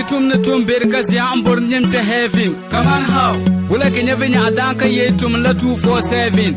tum na tum bergazi ambor nyem te heaven. Kaman how? Wula kenya venya adanka ye tum la 247.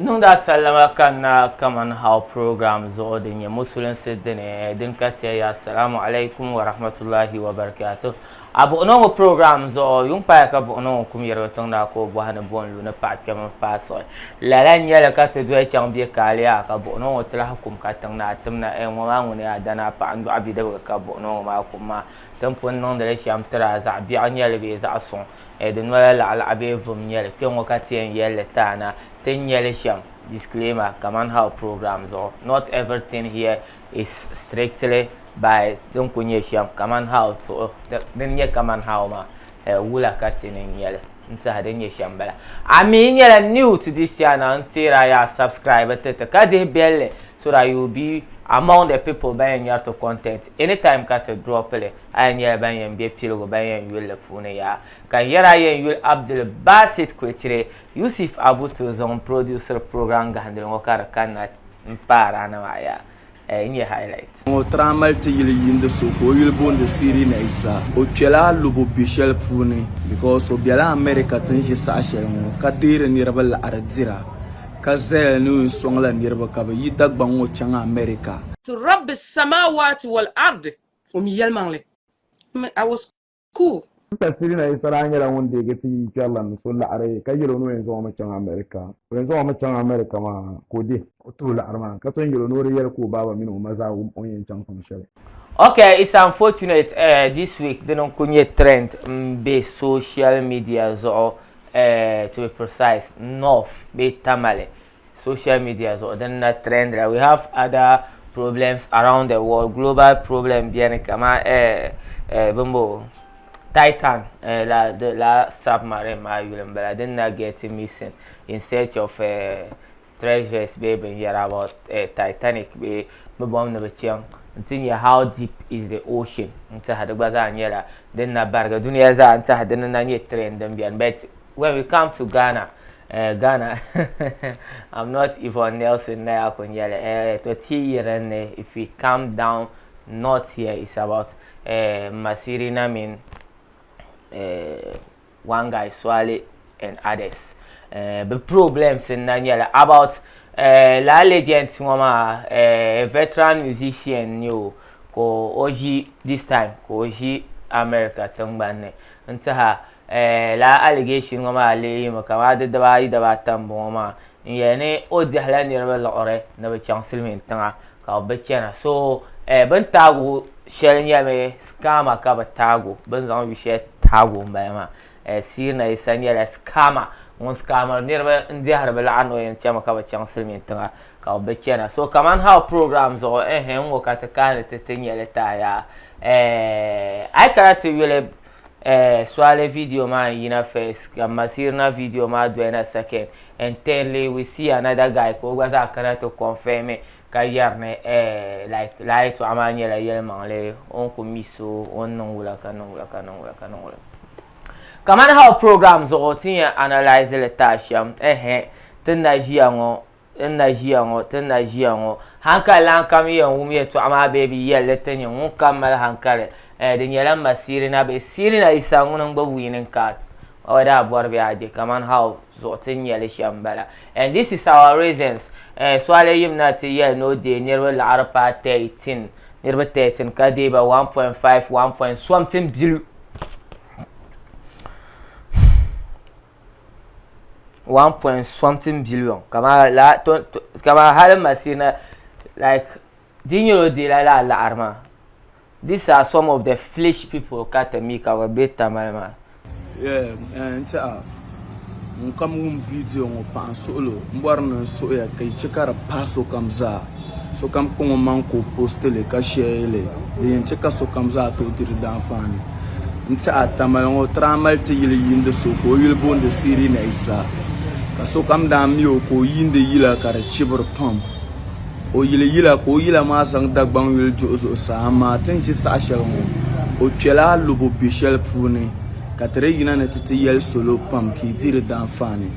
Nunda salama kana Kaman how program zo dinye musulun siddine din katiya ya assalamu alaikum wa rahmatullahi wa barakatuh. Abu no program zo yung pa ka bu no kum yero tong na ko bo hana bon lu na pa Kaman faso la la nyala ka te dwe chang bi kaliya ka bu no tla hukum ka tang na timna e mo ma ngune adana pa andu abi da ka bu no ma kuma tan pon non de sham tra za bi anyala bi za son e de no la al abi vum nyala ke ngo ka tien yele tana ten yele sham. Disclaimer, Kaman how programs or not everything here is strictly by don't kunye sham Kaman how to then ye Kaman how ma wula katin in yele nta haden ye sham bala I mean you're new to this channel until I subscribe to the kadi bell so that you'll be among the people buying your content anytime cut a drop le and yeah buying be pilo buying you le phone ya kan yara yen you Abdul Basit kwetire Yusuf Abuto zon producer program ga handle ngokar kanat mpara na waya in your highlight o tramal te yile yinde so ko yile bonde Sirina Issah o twela lubo bishel phone because o biala America tanji sa ashel mo kadire ni rabal aradzira kazel nu songla nirba ka yi dagba ngo changa America to rabb samawati wal ard from yelmangle I was cool Sirina Issah rangela wonde geti kyallan so la are kayelo no enzo ma changa America enzo ma changa America ma kodi o to la arma ka tan yelo no riyal ko baba min o maza o yen chang function. Okay, it's unfortunate this week they don't kunye trend be social media so to be precise north be tamale social media so then that trend we have other problems around the world global problem bien kama bumbo Titan la submarine ma yulembela then not getting missing in search of treasures baby here about Titanic be bomb na bechang until how deep is the ocean until hada gbaza anyela then na barga dunia za until hada na nye trend them bien but when we come to Ghana, I'm not even Nelson now. If we come down north here, it's about Sirina mean one guy Swale and others. The problems in Daniela about la legend a veteran musician new ko Oji this time ko Oji America tangbane until la allegation ngoma ali makama de daba daba tambo ma yene o jahla ni rabal ore na be chancel min tanga ka bechena so ban tago shel nyame scammer ka ba tago ban zan wi she tago ma Sirina Issah ni la scammer on scammer ni rabal ndi harbal ano yen chama ka ba chancel min tanga ka bechena so Kaman how programs o ngo katakane tetenya leta ya I karate wile swale video ma yina first Sirina video ma do na second and thirdly we see another guy ko gwaza kana to confirm ka yarne like light to amanya la yel mangle on ko miso on nongula kanongula Kaman how programs o tin analyze le tasham tenajia hankala kami ya umye to ama baby yel tenye on kamal hankale the nyala Sirina be Sirina Issah ngunan gba winning card oda borbe aje Kaman how zotin yele shambala and this is our reasons swale yimna te yel no de nearby la arpa 13 nearby 13 kadeba 1.5 1 point something billion 1 point something billion kama la kama hal Sirina like dinyo de la arma. These are some of the flesh people cut make our beta mama. Yeah, and come video on pan solo mbarna so ya kai chekara paso kamza so kam ko manko poster le ka share le yen cheka so kamza to dir dan fani nta tamal ngo tramal te yile yinde so ko yile bonde Sirina Issah ka so kam da mi o ko yinde yila kara chibur pam o yila ko yila ma sang dagbang yil jozo sa ma tan shi sa shalmo o twela lubo bishel phone katre yina na tete yel solo pam ki dire dan fani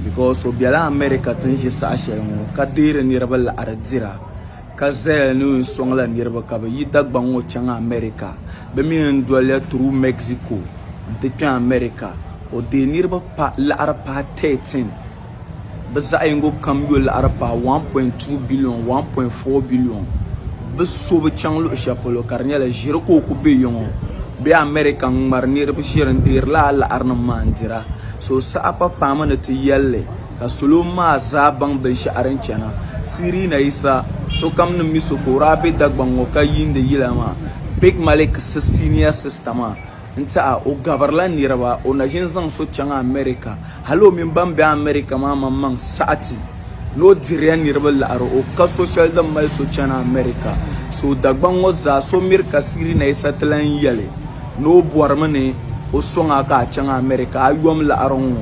because o biala America tan shi sa shalmo kadire ni rabal aradzira ka zaya ni song la nirba ka ba yi dagban wo changa America be mi ndole through Mexico de kan America o de nirba pa la arpa 13 be za ngo kam yo la arpa 1.2 billion 1.4 billion be so be changlo chapolo karnya la jiro ko be yongo be America mar nirba shirin dir la arna mandira so sa apa pamana ti yalle ka suluma za bang be sha'aran chana Sirina Issah so kam na miso ko rabe dagbango ka yinde yilama big malik senior systema nta o gabarlan niraba o najin zan so changa America halo min bambe America mamman saati no dirian niraba la aro o ka social da mai so chana America so dagbango za so mirka Sirina Issah tlan yale no buarmane o songa ka changa America ayom la aron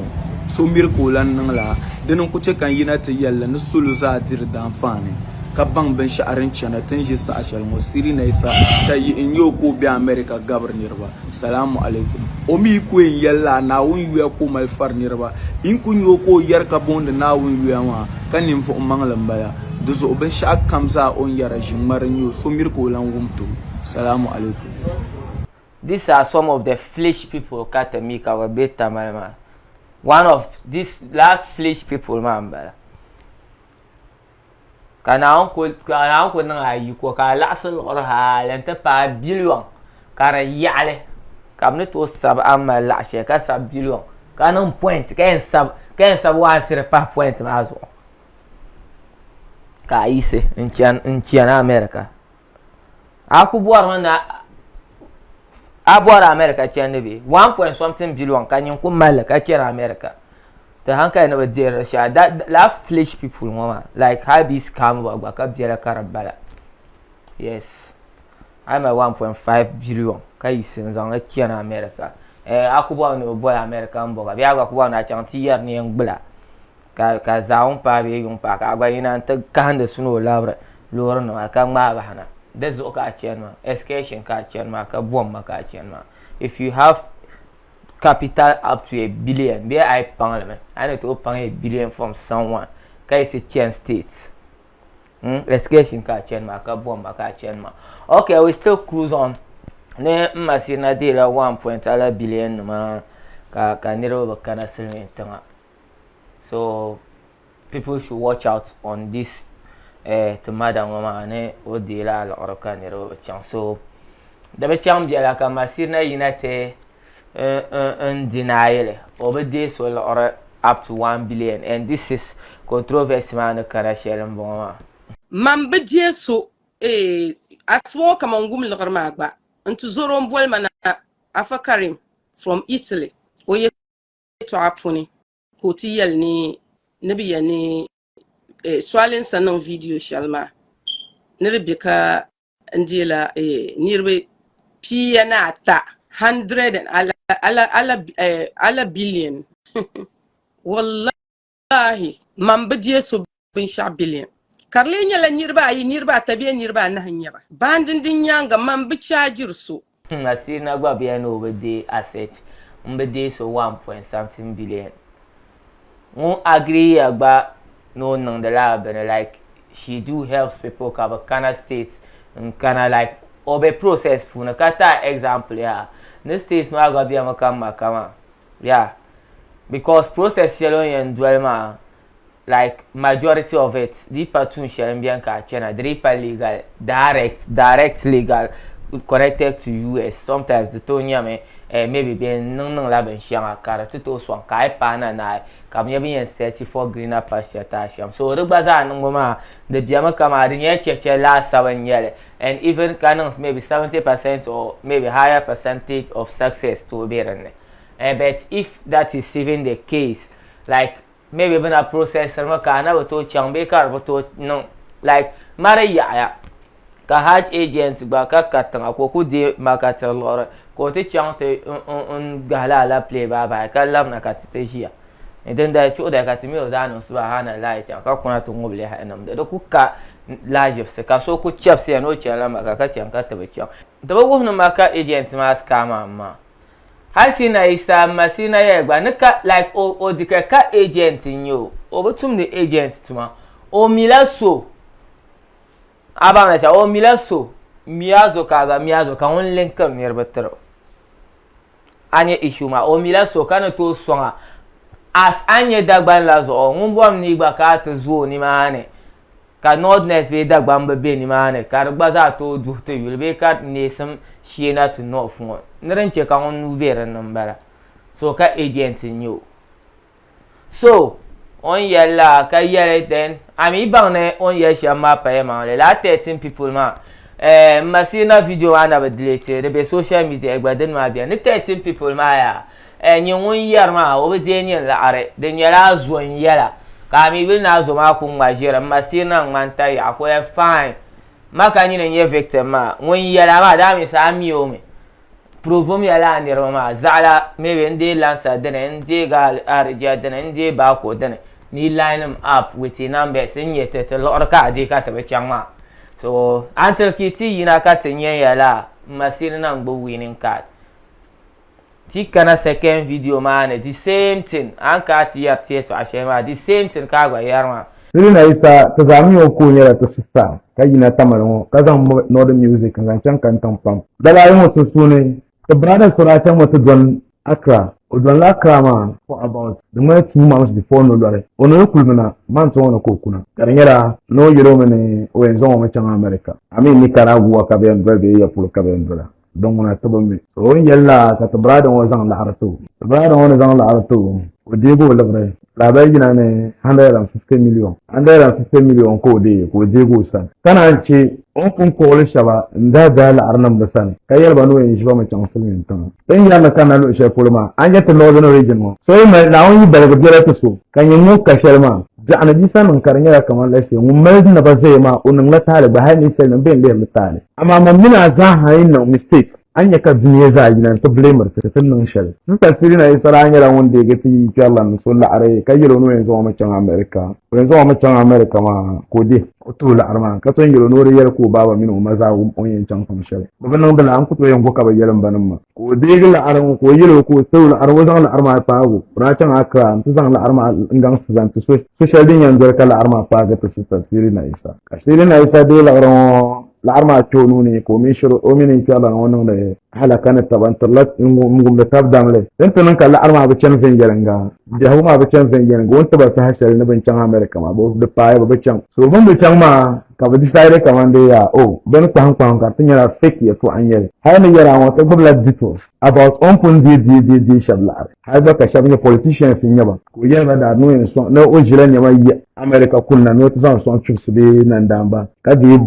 so mirko lan nan la denon ku ce kan yina ta yalla na sulu za dir dan fane ka bang ben sha'arin chana tanji sa ashal mo Sirina Issah ta yi in yo ko bi America governor ba salamu alaikum o mi ku en yalla na won yuya ko mal farnir ba in kun yo ko yar ka bonde na won yuya ma kan nim fo manglan baya duzo ben sha'ak kamza on yara jimmarin yo so mirko lan wumto salamu alaikum. These are some of the flesh people katamika wa beta malama. One of these last flesh people man kana on ko na ayi ko ka lasal orha lanta pa billion kara yale kamne to sab amma la she ka sab billion kana point ka sab wa sir pa point ma zo ka ise in China America aku buar na abora America chene bi 1 point something billion kanyin ku malaka chera America ta hanka na bajera sha that la flesh people mama like how this scam ba ka bjera karabala yes I'm a 1.5 billion kai sin zanga chena America akubo no boy America mboga bi akubo na chanti yer ni ngbla ka zaun pa bi yung pa ka gwa ina ta kanda suno labra loro no aka ma ba hana that's okay channel escation ka channel ka bomb ka channel if you have capital up to $1 billion be I parliament I need to open $1 billion from someone ka is a chance states escation ka channel ka bomb ka channel okay we still cruise on ne masina de la 1 billion ma ka niro ba kana silme tanga so people should watch out on this to madam mama ne o de la oroka ne ro chan so da be cham dia la ka masirna yinate un denial over this will or up to 1 billion and this is controversy man kara shelam bon man be so asmo Kaman gum lo garma gba ntu zoro mbol mana afakarim from Italy o ye to apuni ko ti yel ni nabi ya ni swalin sanan video shalma nirbika ndila nirbe piana ta 100 ala billion wallahi man bidie so bin sha billion karle nyala nirba tabiya nirba na hanya ba bandin din yanga man bi charger so masina gba biya no be asset mbede so 1 billion mo agree agba no nang the lab and like she do helps people cover Kana states and Kana like obe process funa kata example yeah the states ma go be makama yeah because process yellow and dwelma like majority of it the patun shelbian ka China legal direct legal connected to US sometimes the tonya me maybe being nung laben shanga kara to swan kai pana na kam yabi search for greener pasture tasham so rubaza nung mama the biama kamari nye cheche last 7 years and even canons maybe 70% or maybe higher percentage of success to be run but if that is even the case like maybe when a process kana to chambe kar to no like mara ya ka haj agents ba ka katanga ko ku de makatel lore ko te chante un gala la play ba ka lam na katite hia idan da chu da katimi o zanu subhana la ya ka kuna to ngoble ha enam da ku ka live se ka so ku chap se no chala maka ka chan ka tabe chan da ba wo maka agent ma scam ma Sirina Issah masina ya gba nika like o dika ka agent nyo o butum the agent tuma o mila so abang na o milaso miyazo ka won lenkar nirba tiro anye issue ma o milaso kana to songa as anye dagban la zo ngum ni gba ka to zo ni mane ka nordness be dagban be ni mane ka gba za to du to yulbe ka nesum shiena to no fun niran che ka won nu bere nan bala so ka agent nyo so on yella ka yele den ami bangne on yesha ma pa ma le la 13 people ma masina video ana ba delete de be social media gba den ma bia ni 13 people ma ya nyi won yar ma o be de nyi la are de nyala zo yela ka mi wil na zo ma ku ma jira masina nganta ya ko fine maka nyi ne victim ma won yela ma da mi sa mi o me provom yala ni ma zala maybe ndi lancer den ndi ga arja den ndi ba ko den ni line them up with the numbers in yet a lot of cards ka ta be changma so until kiti yina ka tenye yala masirina ngbo winning card tikana second video man the same thing an ka ti ya ti to ashema the same thing ka gwa yarma Sirina Issah ta zami o ko nyara ta sissa ka yina tamarin ka zan northern music kan can kan tampam da la yin wasu sune the brothers sura can wata don Accra Odwan Lakrama for about the 2 months before no lore ono kulmina man to ono kokuna karanyara no yero mene o enzo mo changa America ami Nicaragua ka be ngbe ya pul ka be ngla donc on a tabami so yalla ka tabrada on zang la aratu tabrada on zang la aratu o dego labre la bay gina ne 150 million ko dego san kana ce on kun ko le shaba nda da la arnam basan kayal banu en jiba ma chang sulmin tan dan ya na kana lo she pulma an yata northern region mo so mai na on yi daga biyar ta so kan yi mu ka sharma da anabi sanin karanya kamar lasse mun mai na ba zai ma unan la tale ba hai ni sai nan ben le mutane amma man mina za hayin na mistake an yaka duniya za yi nan ta blamer ta tunnan shal sun tasiri na Issah an yara wanda ya gati kyallan sun la are kayiro no yanzu ma can America ma ko de to la arma ka ton yiro no riyar ko baba min umma za on yin can kan shal babban nan da an kuto yan ko ka bayyalan banan ma ko de la arma ko yiro ko to la arma zan la arma ta go ra can akra to zan la arma ngan su zan to social din yanzu kala arma fa ga ta tasiri na Issah kasiri na Issah de la arma العرمة تونوني كوميشر أميني كلا نونو ده هلا كانت طبعا طلعت مقوم بتبدأ ملي أنت نك العرمة بتشان فين جرنجا جهو ما بتشان فين جرنجا وأنت بس هالشيء نبين كان أمريكا ما بوف دبي بتشان سو بوم بتشان ما كابدي سايرة كمان ده يا أو بين كهان كارتين يلا فيك يفو أنيل هاي نجرا ما تقول لك details about دي شبلار هذا كشبيه politician في نيابا كويا ما دارنو ينسون نو أجرا نيابا أمريكا كلنا نو تزان سون شوف سبي نندامبا كدي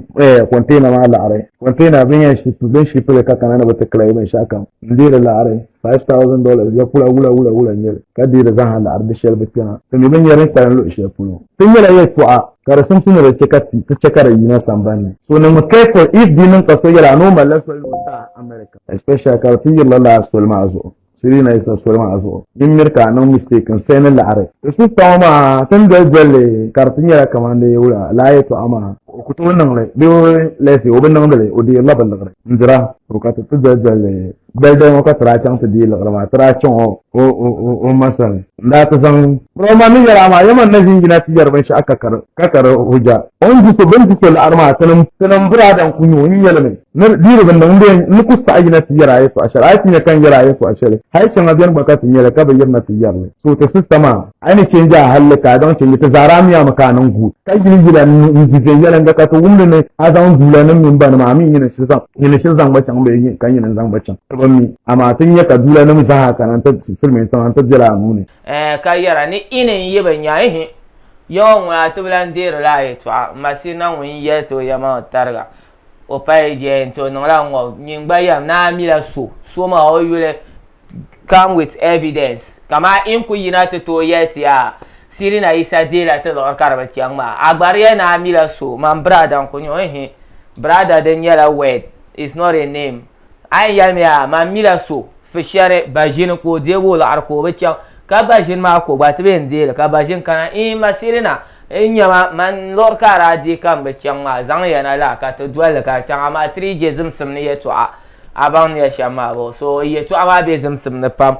container ma la'are container bin shi pele ka kana ba ta klai ban shaka ndira la'are $5,000 ya kula nyere kadira zan hala arde shel bitina to mi ban yare kan lo shi puno tun yara ya tu'a kar sun suna da cikatti ta cikara yi na sambani so na careful if dinin ka so yara no mallan so ta America especially kar tin yalla la sol ma zo Sirina Issah solma azo dimmirka no mistake sai na la'are su tawma tun da jalle kartin yara kamande yura layeto ama kuto wannan rai biyo lesi obin nan da o di laban da ndira ko ta jalle balde mo ka tra chang ta di la ma tra chong o masal nda ta san roma ni yara ma yaman na jingina ti yarban shi aka kakar hujja on ji so ban ji so arma tanan buradan kunyo ni yalme na diro ban nan ni kusta ajina ti yara yato ashar ayati ne kan yara yato ashar hay shan abiyan bakatin yara ka bayyana ti yarne so ta sistama ani canja halaka don canje ta zaramiya makanan gu kai gida ni ji yalan da ka to wumle ne azan dulanan min ban ma min yin shi zan bacan bai kan yin zan bacan mi amma tun ya kadula na musa kanan ta filmin ta jira mu ne ka yara ni inin yiban yayi yon wa to blandiro la to masina won ye to ya ma targa o pai je to no la ngo nyingba yam na mi la so ma o yule come with evidence kama in ku yina to yet ya Sirina Issah de la to lo karba tiangma agbariya na mi la so man brother ko nyo brother den yala word is not a name ay yalmiya man mila so fishare bajin ko dego la arko baccan ka bajin ma ko ba tabe ndele ka bajin kana masirina nyama man lor kara di kan baccan ma zan yana la ka to dole ka can amma 3 je zumsum ne yato aban ya shama bo so yato amma be zumsum ne pam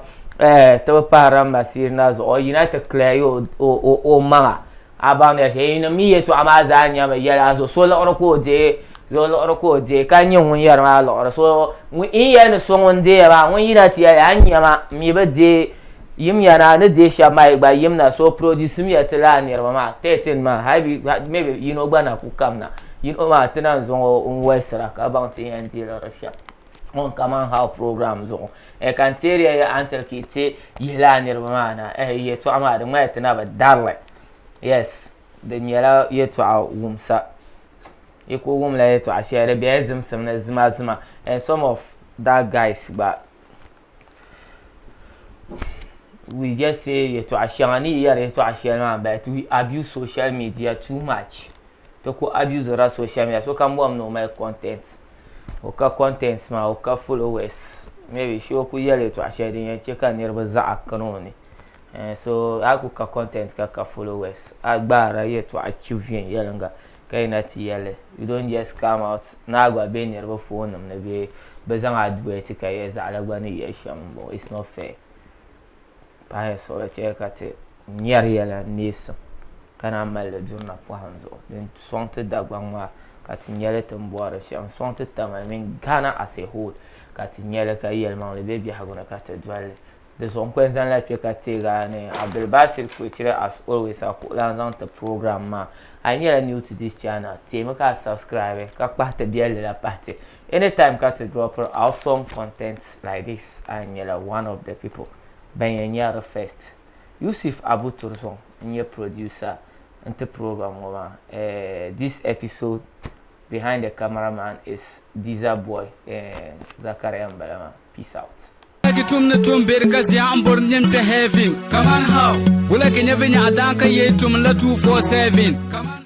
to para masirina zo yina ta klayo o manga abang ya sai ina mi yeto amaza nya ma yala so lo ko je zo lo ko je kan yin won yar ma lo so in ya ne so won je ba won yina ti ya anya ma mi ba je yim yana ne de sha mai ba yim na so produce mi atla ne ma 13 ma habi maybe gba ku kam na ma tana zo on wesra ka bang ti yan ti lo rasha on Kaman how program zo kan teria ya antar ki te yila ne ma na ye to ama da mai tana ba darle yes da nyala ye to a wumsa iko wum la ye to a share be azim sam na zima and some of that guys but we just say ye to a share ni ye to a share man but we abuse social media too much to ko abuse ra social media so kan bom no my content o ka contents ma o ka followers maybe shi ku yele to a share din ye che kan ne ba za akano ne so aku ka content ka followers agbara ye to achieve yelanga kai na ti yele you don't just come out na agba be ne ba phone nam na be bazan advert ka ye za alagba ne ye shambo it's not fair pa so la che ka te nyar yela nisa kana mal jurna po hanzo den sonte dagba ma ka ti nyele tambora sham sonte tamamin Ghana as a whole ka ti nyele ka yelma le be bi hagona ka te dwale de son kwensan la pika tiga ne Abdul Basir Kuchire as always a the program ma I need new to this channel team ka subscribe ka pata biele la party anytime ka to drop awesome contents like this and you're one of the people ben yara first Yusuf Abu Turson your producer and the program over this episode behind the cameraman is Diza Boy Zakaria Mbalama peace out tum na tum ber kazi ambor nyem te heaven Kaman how wala ke nyevenya adanka ye tum la 247 Kaman